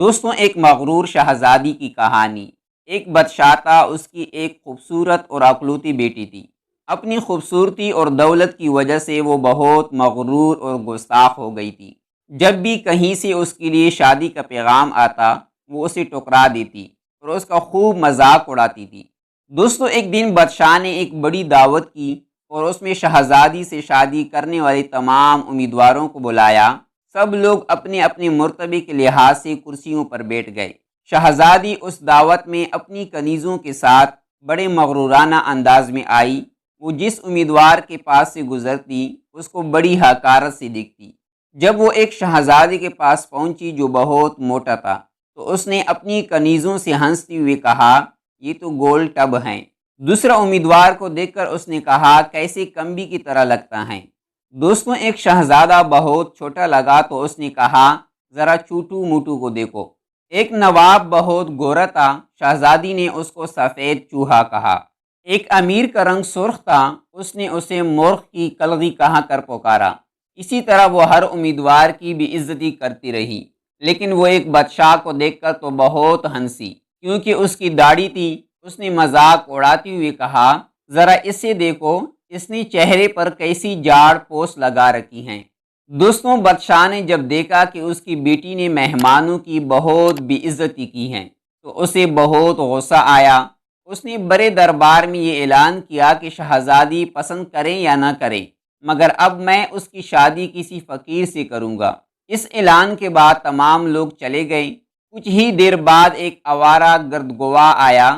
دوستوں، ایک مغرور شہزادی کی کہانی۔ ایک بادشاہ تھا، اس کی ایک خوبصورت اور اکلوتی بیٹی تھی۔ اپنی خوبصورتی اور دولت کی وجہ سے وہ بہت مغرور اور گستاخ ہو گئی تھی۔ جب بھی کہیں سے اس کے لیے شادی کا پیغام آتا، وہ اسے ٹکرا دیتی اور اس کا خوب مذاق اڑاتی تھی۔ دوستوں، ایک دن بادشاہ نے ایک بڑی دعوت کی اور اس میں شہزادی سے شادی کرنے والے تمام امیدواروں کو بلایا۔ سب لوگ اپنے اپنے مرتبے کے لحاظ سے کرسیوں پر بیٹھ گئے۔ شہزادی اس دعوت میں اپنی کنیزوں کے ساتھ بڑے مغرورانہ انداز میں آئی۔ وہ جس امیدوار کے پاس سے گزرتی، اس کو بڑی حقارت سے دیکھتی۔ جب وہ ایک شہزادی کے پاس پہنچی جو بہت موٹا تھا، تو اس نے اپنی کنیزوں سے ہنستے ہوئے کہا، یہ تو گول ٹب ہیں۔ دوسرا امیدوار کو دیکھ کر اس نے کہا، کیسے کمبی کی طرح لگتا ہے۔ دوستوں، ایک شہزادہ بہت چھوٹا لگا تو اس نے کہا، ذرا چوٹو موٹو کو دیکھو۔ ایک نواب بہت گورا تھا، شہزادی نے اس کو سفید چوہا کہا۔ ایک امیر کا رنگ سرخ تھا، اس نے اسے مرغ کی کلغی کہا کر پکارا۔ اسی طرح وہ ہر امیدوار کی بھی عزتی کرتی رہی، لیکن وہ ایک بادشاہ کو دیکھ کر تو بہت ہنسی، کیونکہ اس کی داڑھی تھی۔ اس نے مذاق اڑاتے ہوئے کہا، ذرا اسے دیکھو، اس نے چہرے پر کیسی جاڑ پوش لگا رکھی ہیں۔ دوستوں، بادشاہ نے جب دیکھا کہ اس کی بیٹی نے مہمانوں کی بہت بے عزتی کی ہے، تو اسے بہت غصہ آیا۔ اس نے بڑے دربار میں یہ اعلان کیا کہ شہزادی پسند کریں یا نہ کریں، مگر اب میں اس کی شادی کسی فقیر سے کروں گا۔ اس اعلان کے بعد تمام لوگ چلے گئے۔ کچھ ہی دیر بعد ایک آوارہ گردگوا آیا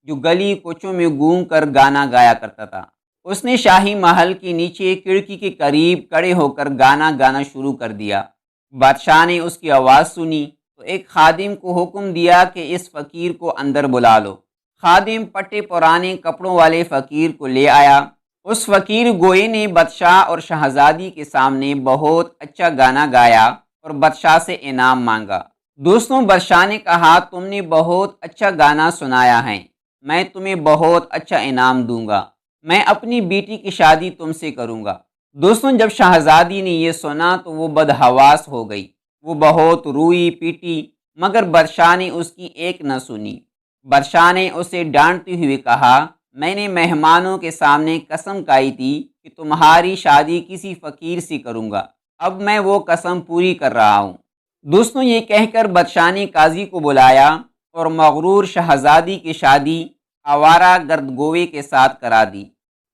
جو گلی کوچوں میں گھوم کر گانا گایا کرتا تھا۔ اس نے شاہی محل کے نیچے کھڑکی کے قریب کھڑے ہو کر گانا شروع کر دیا۔ بادشاہ نے اس کی آواز سنی تو ایک خادم کو حکم دیا کہ اس فقیر کو اندر بلا لو۔ خادم پٹے پرانے کپڑوں والے فقیر کو لے آیا۔ اس فقیر گوئے نے بادشاہ اور شہزادی کے سامنے بہت اچھا گانا گایا اور بادشاہ سے انعام مانگا۔ دوستوں، بادشاہ نے کہا، تم نے بہت اچھا گانا سنایا ہے، میں تمہیں بہت اچھا انعام دوں گا۔ میں اپنی بیٹی کی شادی تم سے کروں گا۔ دوستوں، جب شہزادی نے یہ سنا تو وہ بدحواس ہو گئی۔ وہ بہت روئی پیٹی، مگر بادشاہ نے اس کی ایک نہ سنی۔ بادشاہ نے اسے ڈانٹتے ہوئے کہا، میں نے مہمانوں کے سامنے قسم کھائی تھی کہ تمہاری شادی کسی فقیر سے کروں گا، اب میں وہ قسم پوری کر رہا ہوں۔ دوستوں، یہ کہہ کر بادشاہ نے قاضی کو بلایا اور مغرور شہزادی کی شادی آوارہ گردگوے کے ساتھ کرا دی،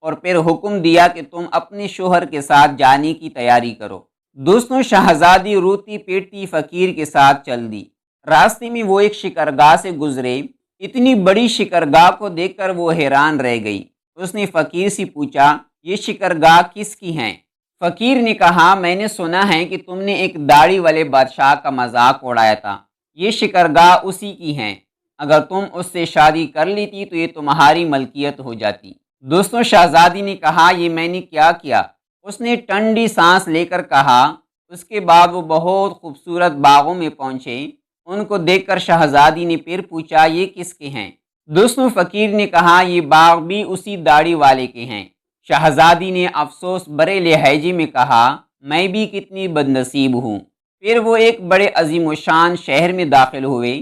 اور پھر حکم دیا کہ تم اپنے شوہر کے ساتھ جانے کی تیاری کرو۔ دوستوں، شہزادی روتی پیٹتی فقیر کے ساتھ چل دی۔ راستے میں وہ ایک شکرگاہ سے گزرے۔ اتنی بڑی شکرگاہ کو دیکھ کر وہ حیران رہ گئی۔ اس نے فقیر سے پوچھا، یہ شکرگاہ کس کی ہیں؟ فقیر نے کہا، میں نے سنا ہے کہ تم نے ایک داڑھی والے بادشاہ کا مذاق اڑایا تھا، یہ شکرگاہ اسی کی ہیں۔ اگر تم اس سے شادی کر لیتی تو یہ تمہاری ملکیت ہو جاتی۔ دوستوں، شہزادی نے کہا، یہ میں نے کیا کیا؟ اس نے ٹھنڈی سانس لے کر کہا۔ اس کے بعد وہ بہت خوبصورت باغوں میں پہنچے۔ ان کو دیکھ کر شہزادی نے پھر پوچھا، یہ کس کے ہیں؟ دوستوں، فقیر نے کہا، یہ باغ بھی اسی داڑھی والے کے ہیں۔ شہزادی نے افسوس بھرے لہجے میں کہا، میں بھی کتنی بد نصیب ہوں۔ پھر وہ ایک بڑے عظیم الشان شہر میں داخل ہوئے۔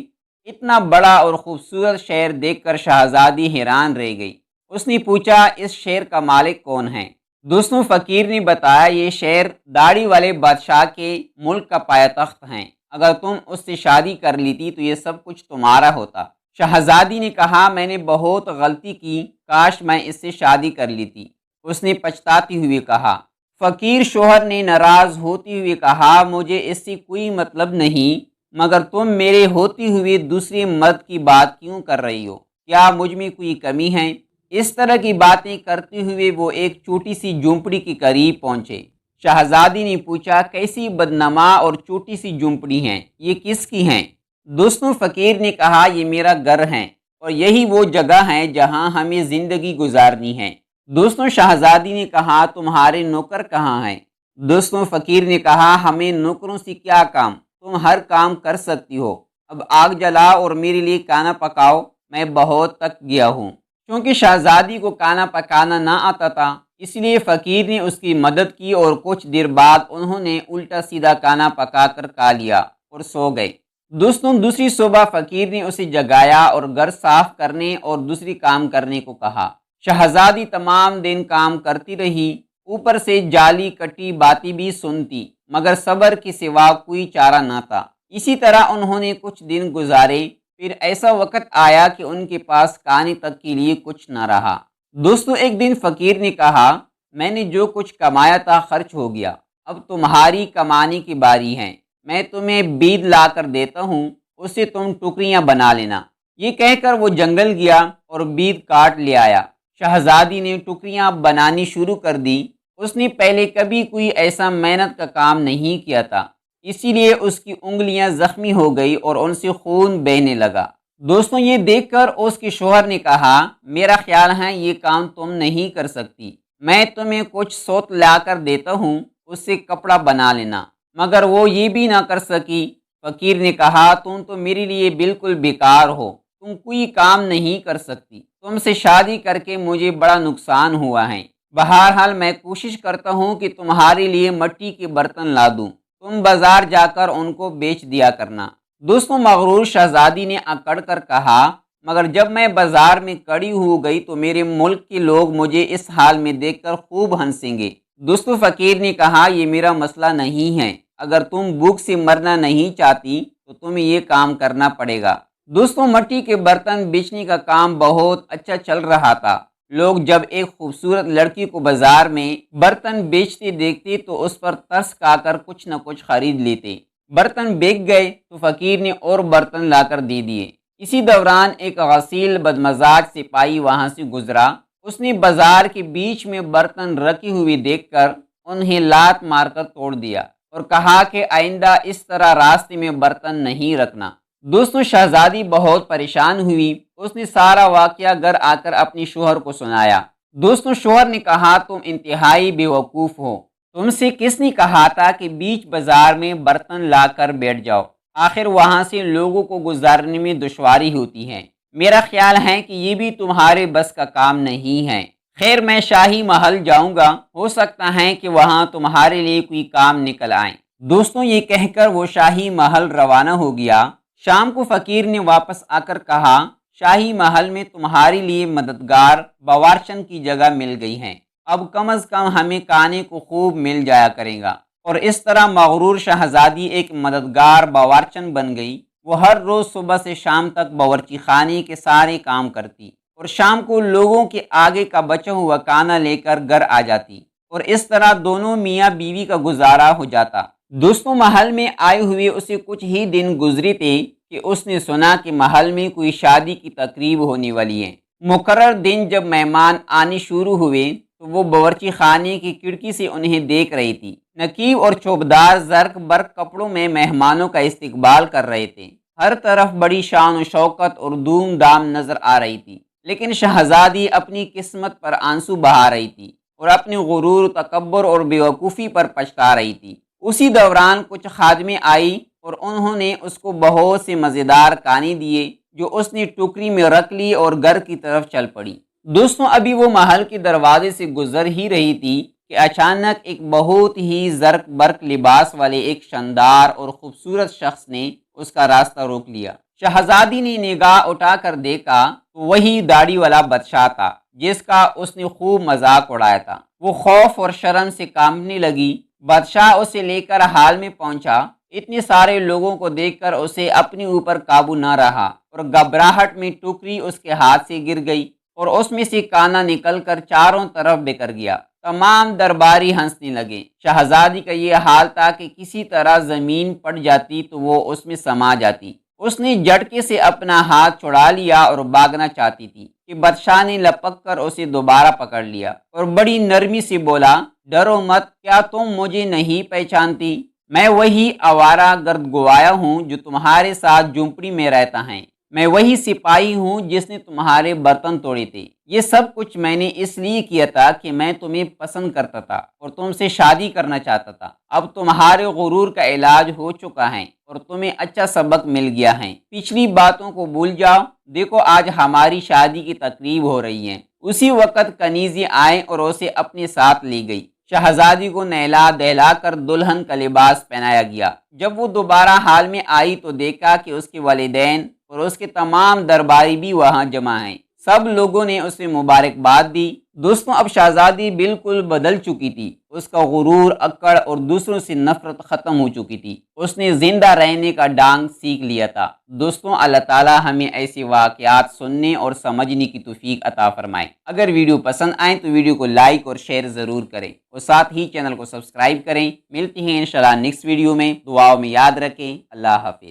اتنا بڑا اور خوبصورت شہر دیکھ کر شہزادی حیران رہ گئی۔ اس نے پوچھا، اس شہر کا مالک کون ہے؟ دوستوں، فقیر نے بتایا، یہ شہر داڑھی والے بادشاہ کے ملک کا پایہ تخت ہے۔ اگر تم اس سے شادی کر لیتی تو یہ سب کچھ تمہارا ہوتا۔ شہزادی نے کہا، میں نے بہت غلطی کی، کاش میں اس سے شادی کر لیتی۔ اس نے پچھتاتے ہوئے کہا۔ فقیر شوہر نے ناراض ہوتے ہوئے کہا، مجھے اس سے کوئی مطلب نہیں، مگر تم میرے ہوتے ہوئے دوسرے مرد کی بات کیوں کر رہی ہو؟ کیا مجھ میں کوئی کمی ہے؟ اس طرح کی باتیں کرتے ہوئے وہ ایک چھوٹی سی جھونپڑی کے قریب پہنچے۔ شہزادی نے پوچھا، کیسی بدنما اور چھوٹی سی جھونپڑی ہیں، یہ کس کی ہیں؟ دوستوں، فقیر نے کہا، یہ میرا گھر ہے اور یہی وہ جگہ ہے جہاں ہمیں زندگی گزارنی ہے۔ دوستوں، شہزادی نے کہا، تمہارے نوکر کہاں ہیں؟ دوستوں، فقیر نے کہا، ہمیں نوکروں سے کیا کام، تم ہر کام کر سکتی ہو، اب آگ جلاؤ اور میرے لیے کھانا پکاؤ، میں بہت تک گیا ہوں۔ کیونکہ شہزادی کو کھانا پکانا نہ آتا تھا، اس لیے فقیر نے اس کی مدد کی اور کچھ دیر بعد انہوں نے الٹا سیدھا کھانا پکا کر کھا لیا اور سو گئے۔ دوستوں دوسری صبح فقیر نے اسے جگایا اور گھر صاف کرنے اور دوسری کام کرنے کو کہا۔ شہزادی تمام دن کام کرتی رہی، اوپر سے جالی کٹی باتیں بھی سنتی، مگر صبر کے سوا کوئی چارہ نہ تھا۔ اسی طرح انہوں نے کچھ دن گزارے، پھر ایسا وقت آیا کہ ان کے پاس کھانے تک کے لیے کچھ نہ رہا۔ دوستوں ایک دن فقیر نے کہا، میں نے جو کچھ کمایا تھا خرچ ہو گیا، اب تمہاری کمانے کی باری ہے۔ میں تمہیں بید لا کر دیتا ہوں، اسے تم ٹکڑیاں بنا لینا۔ یہ کہہ کر وہ جنگل گیا اور بید کاٹ لے آیا۔ شہزادی نے ٹکڑیاں بنانی شروع کر دی۔ اس نے پہلے کبھی کوئی ایسا محنت کا کام نہیں کیا تھا، اسی لیے اس کی انگلیاں زخمی ہو گئی اور ان سے خون بہنے لگا۔ دوستوں یہ دیکھ کر اس کے شوہر نے کہا، میرا خیال ہے یہ کام تم نہیں کر سکتی، میں تمہیں کچھ سوت لا کر دیتا ہوں، اس سے کپڑا بنا لینا۔ مگر وہ یہ بھی نہ کر سکی۔ فقیر نے کہا، تم تو میرے لیے بالکل بیکار ہو، تم کوئی کام نہیں کر سکتی، تم سے شادی کر کے مجھے بڑا نقصان ہوا ہے۔ بہرحال میں کوشش کرتا ہوں کہ تمہارے لیے مٹی کے برتن لا دوں، تم بازار جا کر ان کو بیچ دیا کرنا۔ دوستوں مغرور شہزادی نے اکڑ کر کہا، مگر جب میں بازار میں کڑی ہو گئی تو میرے ملک کے لوگ مجھے اس حال میں دیکھ کر خوب ہنسیں گے۔ دوستوں فقیر نے کہا، یہ میرا مسئلہ نہیں ہے، اگر تم بھوک سے مرنا نہیں چاہتی تو تمہیں یہ کام کرنا پڑے گا۔ دوستوں مٹی کے برتن بیچنے کا کام بہت اچھا چل رہا تھا۔ لوگ جب ایک خوبصورت لڑکی کو بازار میں برتن بیچتے دیکھتے تو اس پر ترس کھا کر کچھ نہ کچھ خرید لیتے۔ برتن بیک گئے تو فقیر نے اور برتن لا کر دے دیے۔ اسی دوران ایک غسیل بدمزاج سپاہی وہاں سے گزرا۔ اس نے بازار کے بیچ میں برتن رکھے ہوئے دیکھ کر انہیں لات مار کر توڑ دیا اور کہا کہ آئندہ اس طرح راستے میں برتن نہیں رکھنا۔ دوستوں شہزادی بہت پریشان ہوئی، اس نے سارا واقعہ گھر آ کر اپنے شوہر کو سنایا۔ دوستوں شوہر نے کہا، تم انتہائی بے وقوف ہو، تم سے کس نے کہا تھا کہ بیچ بازار میں برتن لا کر بیٹھ جاؤ؟ آخر وہاں سے لوگوں کو گزارنے میں دشواری ہوتی ہے۔ میرا خیال ہے کہ یہ بھی تمہارے بس کا کام نہیں ہے۔ خیر میں شاہی محل جاؤں گا، ہو سکتا ہے کہ وہاں تمہارے لیے کوئی کام نکل آئے۔ دوستوں یہ کہہ کر وہ شاہی محل روانہ ہو گیا۔ شام کو فقیر نے واپس آ کر کہا، شاہی محل میں تمہارے لیے مددگار باورچن کی جگہ مل گئی ہے، اب کم از کم ہمیں کھانے کو خوب مل جایا کرے گا۔ اور اس طرح مغرور شہزادی ایک مددگار باورچن بن گئی۔ وہ ہر روز صبح سے شام تک باورچی خانے کے سارے کام کرتی اور شام کو لوگوں کے آگے کا بچا ہوا کھانا لے کر گھر آ جاتی، اور اس طرح دونوں میاں بیوی کا گزارا ہو جاتا۔ دوستوں محل میں آئے ہوئے اسے کچھ ہی دن گزرے تھے کہ اس نے سنا کہ محل میں کوئی شادی کی تقریب ہونے والی ہے۔ مقرر دن جب مہمان آنے شروع ہوئے تو وہ باورچی خانے کی کھڑکی سے انہیں دیکھ رہی تھی۔ نقیب اور چوبدار زرق برق کپڑوں میں مہمانوں کا استقبال کر رہے تھے۔ ہر طرف بڑی شان و شوکت اور دھوم دھام نظر آ رہی تھی، لیکن شہزادی اپنی قسمت پر آنسو بہا رہی تھی اور اپنے غرور، تکبر اور بیوقوفی پر پچھتا رہی تھی۔ اسی دوران کچھ خادمیں آئی اور انہوں نے اس کو بہت سے مزیدار کھانے دیے جو اس نے ٹوکری میں رکھ لی اور گھر کی طرف چل پڑی۔ دوستوں ابھی وہ محل کے دروازے سے گزر ہی رہی تھی کہ اچانک ایک بہت ہی زرق برق لباس والے ایک شاندار اور خوبصورت شخص نے اس کا راستہ روک لیا۔ شہزادی نے نگاہ اٹھا کر دیکھا تو وہی داڑھی والا بادشاہ تھا جس کا اس نے خوب مذاق اڑایا تھا۔ وہ خوف اور شرم سے کانپنے لگی۔ بادشاہ اسے لے کر حال میں پہنچا۔ اتنے سارے لوگوں کو دیکھ کر اسے اپنے اوپر قابو نہ رہا اور گھبراہٹ میں ٹوکری اس کے ہاتھ سے گر گئی اور اس میں سے کانا نکل کر چاروں طرف بکھر گیا۔ تمام درباری ہنسنے لگے۔ شہزادی کا یہ حال تھا کہ کسی طرح زمین پٹ جاتی تو وہ اس میں سما جاتی۔ اس نے جھٹکے سے اپنا ہاتھ چھڑا لیا اور بھاگنا چاہتی تھی کہ بادشاہ نے لپک کر اسے دوبارہ پکڑ لیا اور بڑی نرمی سے بولا، ڈرو مت، کیا تم مجھے نہیں پہچانتی؟ میں وہی آوارہ گرد گوایا ہوں جو تمہارے ساتھ جھونپڑی میں رہتا ہے، میں وہی سپاہی ہوں جس نے تمہارے برتن توڑے تھے۔ یہ سب کچھ میں نے اس لیے کیا تھا کہ میں تمہیں پسند کرتا تھا اور تم سے شادی کرنا چاہتا تھا۔ اب تمہارے غرور کا علاج ہو چکا ہے اور تمہیں اچھا سبق مل گیا ہے۔ پچھلی باتوں کو بھول جاؤ، دیکھو آج ہماری شادی کی تقریب ہو رہی ہے۔ اسی وقت کنیزی آئے اور اسے اپنے ساتھ لے گئی۔ شہزادی کو نہلا دہلا کر دلہن کا لباس پہنایا گیا۔ جب وہ دوبارہ حال میں آئی تو دیکھا کہ اس کے والدین اور اس کے تمام درباری بھی وہاں جمع ہیں۔ سب لوگوں نے اسے مبارکباد دی۔ دوستوں، اب شہزادی بالکل بدل چکی تھی۔ اس کا غرور، اکڑ اور دوسروں سے نفرت ختم ہو چکی تھی۔ اس نے زندہ رہنے کا ڈانگ سیکھ لیا تھا۔ دوستوں، اللہ تعالی ہمیں ایسے واقعات سننے اور سمجھنے کی توفیق عطا فرمائے۔ اگر ویڈیو پسند آئے تو ویڈیو کو لائک اور شیئر ضرور کریں اور ساتھ ہی چینل کو سبسکرائب کریں۔ ملتے ہیں انشاءاللہ نیکسٹ ویڈیو میں۔ دعاؤں میں یاد رکھیں۔ اللہ حافظ۔